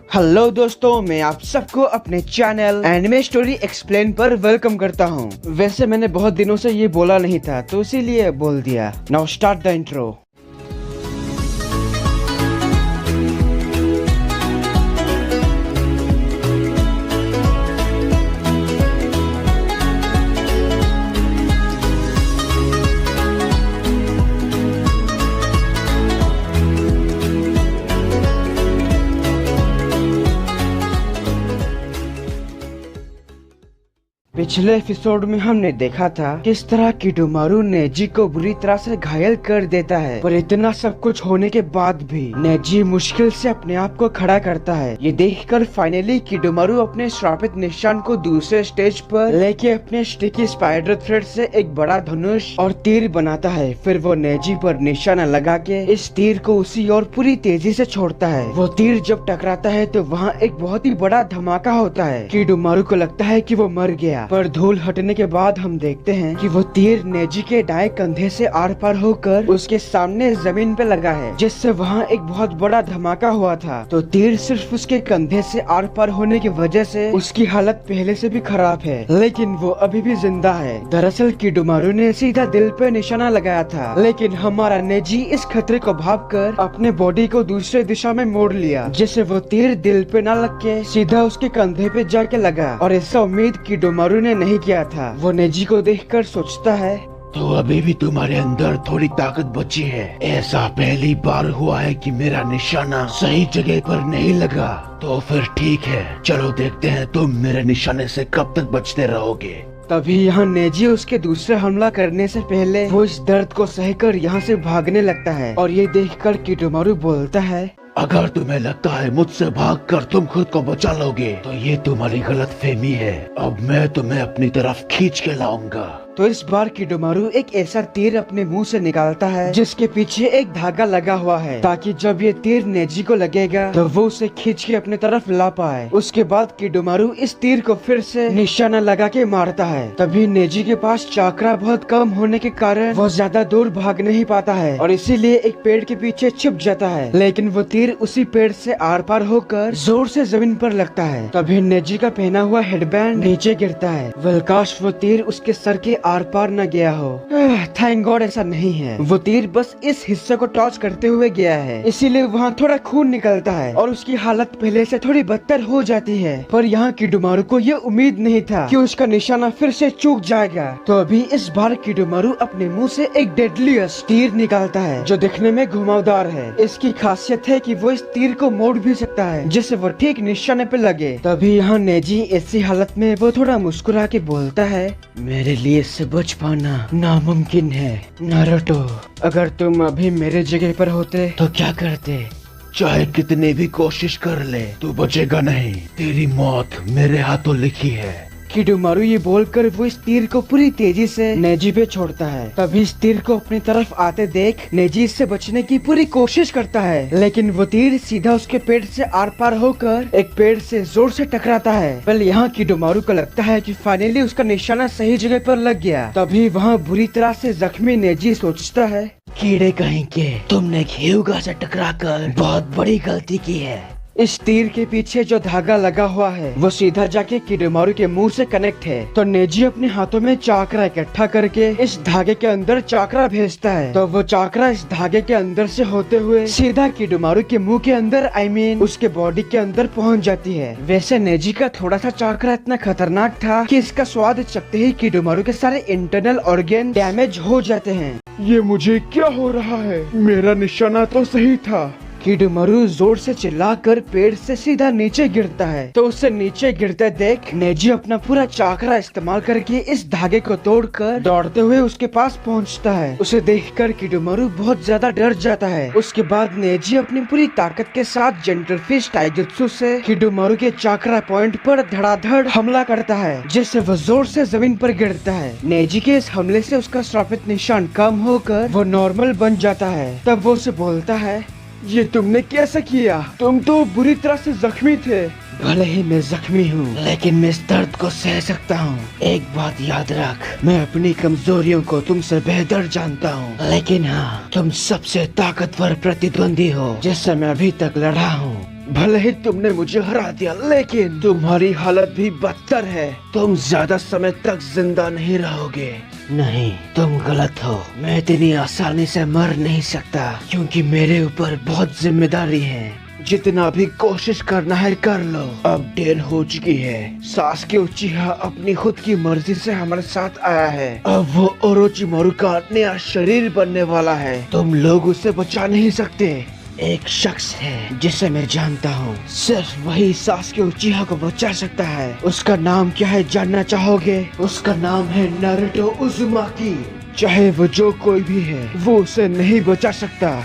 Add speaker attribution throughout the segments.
Speaker 1: Hello दोस्तों, मैं आप सबको अपने चैनल एनिमे स्टोरी एक्सप्लेन पर वेलकम करता हूं। वैसे मैंने बहुत दिनों से ये बोला नहीं था तो इसीलिए बोल दिया। Now start the intro. पिछले एपिसोड में हमने देखा था किस तरह किडोमारू नेजी को बुरी तरह से घायल कर देता है, पर इतना सब कुछ होने के बाद भी नेजी मुश्किल से अपने आप को खड़ा करता है। ये देखकर फाइनली किडोमारू अपने श्रापित निशान को दूसरे स्टेज पर लेके अपने स्टिकी स्पाइडर थ्रेड से एक बड़ा धनुष और तीर बनाता है। फिर वो नेजी पर निशाना लगा के इस तीर को उसी और पूरी तेजी से छोड़ता है। वो तीर जब टकराता है तो वहाँ एक बहुत ही बड़ा धमाका होता है। किडोमारू को लगता है कि वो मर गया, पर धूल हटने के बाद हम देखते हैं कि वो तीर नेजी के दाएं कंधे से आर पार होकर उसके सामने जमीन पे लगा है, जिससे वहाँ एक बहुत बड़ा धमाका हुआ था। तो तीर सिर्फ उसके कंधे से आर पार होने की वजह से उसकी हालत पहले से भी खराब है, लेकिन वो अभी भी जिंदा है। दरअसल किडोमारू ने सीधा दिल पे निशाना लगाया था, लेकिन हमारा नेजी इस खतरे को भांपकर अपने बॉडी को दूसरे दिशा में मोड़ लिया, जिससे वो तीर दिल पे न लग के सीधा उसके कंधे पे जाके लगा। और ऐसा उम्मीद किडोमारू ने नहीं किया था। वो नेजी को देखकर सोचता है,
Speaker 2: तो अभी भी तुम्हारे अंदर थोड़ी ताकत बची है। ऐसा पहली बार हुआ है कि मेरा निशाना सही जगह पर नहीं लगा। तो फिर ठीक है, चलो देखते हैं तुम मेरे निशाने से कब तक बचते रहोगे।
Speaker 1: तभी यहाँ नेजी उसके दूसरे हमला करने से पहले वो इस दर्द को सहकर यहाँ से भागने लगता है। और ये देखकर किडोमारू बोलता है,
Speaker 2: अगर तुम्हें लगता है मुझसे भागकर तुम खुद को बचा लोगे तो ये तुम्हारी गलतफहमी है। अब मैं तुम्हें अपनी तरफ खींच के लाऊंगा।
Speaker 1: तो इस बार किडोमारू एक ऐसा तीर अपने मुंह से निकालता है जिसके पीछे एक धागा लगा हुआ है, ताकि जब ये तीर नेजी को लगेगा तो वो उसे खींच के अपने तरफ ला पाए। उसके बाद किडोमारू इस तीर को फिर से निशाना लगा के मारता है। तभी नेजी के पास चाकरा बहुत कम होने के कारण वो ज्यादा दूर भाग नहीं पाता है और इसीलिए एक पेड़ के पीछे छिप जाता है। लेकिन वो तीर उसी पेड़ से आर पार होकर जोर से जमीन पर लगता है। तभी नेजी का पहना हुआ हेडबैंड नीचे गिरता है। वलकाश वो तीर उसके सर के आर पार न गया हो। थैंक गॉड ऐसा नहीं है। वो तीर बस इस हिस्से को टच करते हुए गया है, इसीलिए वहाँ थोड़ा खून निकलता है और उसकी हालत पहले से थोड़ी बदतर हो जाती है। पर यहाँ किडोमारू को ये उम्मीद नहीं था कि उसका निशाना फिर से चूक जाएगा। तो अभी इस बार किडोमारू अपने मुंह से एक डेडलीस्ट तीर निकालता है जो दिखने में घुमावदार है। इसकी खासियत है कि वो इस तीर को मोड़ भी सकता है, जिससे वो ठीक निशाने पे लगे। तभी यहाँ नेजी ऐसी हालत में वो थोड़ा मुस्कुरा के बोलता है, मेरे लिए इससे बच पाना नामुमकिन है। नारुतो, अगर तुम अभी मेरे जगह पर होते तो क्या करते?
Speaker 2: चाहे कितनी भी कोशिश कर ले तू बचेगा नहीं। तेरी मौत मेरे हाथों लिखी है।
Speaker 1: किडोमारू ये बोलकर वो इस तीर को पूरी तेजी से नेजी पे छोड़ता है। तभी इस तीर को अपनी तरफ आते देख नेजी इससे बचने की पूरी कोशिश करता है, लेकिन वो तीर सीधा उसके पेट से आर पार होकर एक पेड़ से जोर से टकराता है। पहले यहाँ किडोमारू को लगता है कि फाइनली उसका निशाना सही जगह पर लग गया। तभी वहाँ बुरी तरह से जख्मी नेजी सोचता है,
Speaker 2: कीड़े कहीं के, तुमने ह्यूगा से टकराकर बहुत बड़ी गलती की है।
Speaker 1: इस तीर के पीछे जो धागा लगा हुआ है वो सीधा जाके किडोमारू के मुंह से कनेक्ट है। तो नेजी अपने हाथों में चाकरा इकट्ठा करके इस धागे के अंदर चाकरा भेजता है। तो वो चाकरा इस धागे के अंदर से होते हुए सीधा किडोमारू के मुंह के अंदर उसके बॉडी के अंदर पहुंच जाती है। वैसे नेजी का थोड़ा सा चाकरा इतना खतरनाक था कि इसका स्वाद चखते ही किडोमारू के सारे इंटरनल ऑर्गन डैमेज हो जाते हैं।
Speaker 3: ये मुझे क्या हो रहा है? मेरा निशाना तो सही था।
Speaker 1: किडोमारू जोर से चिल्लाकर पेड़ से सीधा नीचे गिरता है। तो उसे नीचे गिरते देख नेजी अपना पूरा चाकरा इस्तेमाल करके इस धागे को तोड़कर दौड़ते हुए उसके पास पहुंचता है। उसे देखकर किडोमारू बहुत ज्यादा डर जाता है। उसके बाद नेजी अपनी पूरी ताकत के साथ जेंटल फिश टाइजुत्सु से किडोमारू के चाकरा पॉइंट पर धड़ाधड़ हमला करता है, जिससे वो जोर से जमीन पर गिरता है। नेजी के इस हमले से उसका श्रापित निशान कम होकर वो नॉर्मल बन जाता है। तब वो उसे बोलता है,
Speaker 3: ये तुमने कैसे किया? तुम तो बुरी तरह से जख्मी थे।
Speaker 1: भले ही मैं जख्मी हूँ, लेकिन मैं इस दर्द को सह सकता हूँ। एक बात याद रख, मैं अपनी कमजोरियों को तुमसे बेहतर जानता हूँ, लेकिन हाँ, तुम सबसे ताकतवर प्रतिद्वंदी हो जिससे मैं अभी तक लड़ा हूँ।
Speaker 3: भले ही तुमने मुझे हरा दिया, लेकिन तुम्हारी हालत भी बदतर है। तुम ज्यादा समय तक जिंदा नहीं रहोगे।
Speaker 1: नहीं, तुम गलत हो। मैं इतनी आसानी से मर नहीं सकता, क्योंकि मेरे ऊपर बहुत जिम्मेदारी है।
Speaker 3: जितना भी कोशिश करना है कर लो, अब देर हो चुकी है। सास्के उचिहा अपनी खुद की मर्जी से हमारे साथ आया है। अब वो ओरोचिमारू का नया शरीर बनने वाला है। तुम लोग उसे बचा नहीं सकते।
Speaker 1: एक शख्स है जिसे मैं जानता हूँ, सिर्फ वही सास्के उचिहा को बचा सकता है। उसका नाम क्या है जानना चाहोगे?
Speaker 3: उसका नाम है नारुतो उज़ुमाकी। चाहे वो जो कोई भी है, वो उसे नहीं बचा सकता।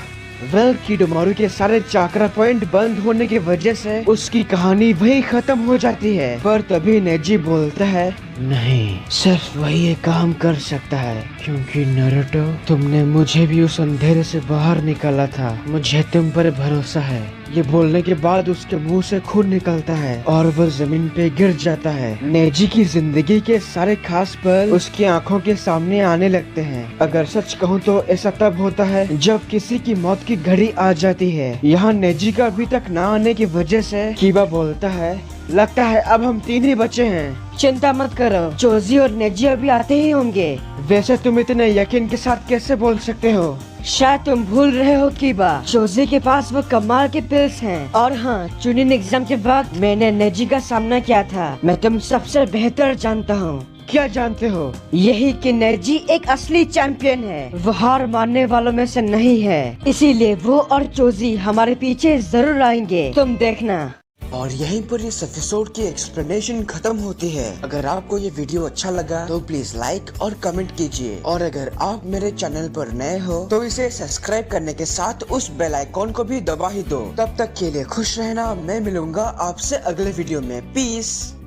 Speaker 1: वेल, किडोमारू के सारे चाक्रा पॉइंट बंद होने की वजह से उसकी कहानी वही खत्म हो जाती है। पर तभी नेजी बोलता है, नहीं, सिर्फ वही ये काम कर सकता है, क्योंकि नारुतो, तुमने मुझे भी उस अंधेरे से बाहर निकाला था। मुझे तुम पर भरोसा है। ये बोलने के बाद उसके मुंह से खून निकलता है और वो जमीन पे गिर जाता है। नेजी की जिंदगी के सारे खास पल उसकी आंखों के सामने आने लगते हैं। अगर सच कहूँ तो ऐसा तब होता है जब किसी की मौत की घड़ी आ जाती है। यहाँ नेजी का अभी तक ना आने की वजह से कीबा बोलता है, लगता है अब हम 3 ही बचे हैं। चिंता मत करो, चोजी और नेजी अभी आते ही होंगे।
Speaker 3: वैसे तुम इतने यकीन के साथ कैसे बोल सकते हो?
Speaker 1: शायद तुम भूल रहे हो कीबा, चोजी के पास वो कमाल के पिल्स हैं। और हाँ, चुनिन एग्जाम के वक्त मैंने नेजी का सामना किया था। मैं तुम सबसे बेहतर जानता हूँ।
Speaker 3: क्या जानते हो?
Speaker 1: यही कि नेजी एक असली चैंपियन है। वो हार मानने वालों में से नहीं है, इसीलिए वो और चोजी हमारे पीछे जरूर आएंगे, तुम देखना।
Speaker 4: और यहीं पर इस एपिसोड की एक्सप्लेनेशन खत्म होती है। अगर आपको ये वीडियो अच्छा लगा तो प्लीज लाइक और कमेंट कीजिए। और अगर आप मेरे चैनल पर नए हो तो इसे सब्सक्राइब करने के साथ उस बेल आइकॉन को भी दबा ही दो। तब तक के लिए खुश रहना। मैं मिलूंगा आपसे अगले वीडियो में। पीस।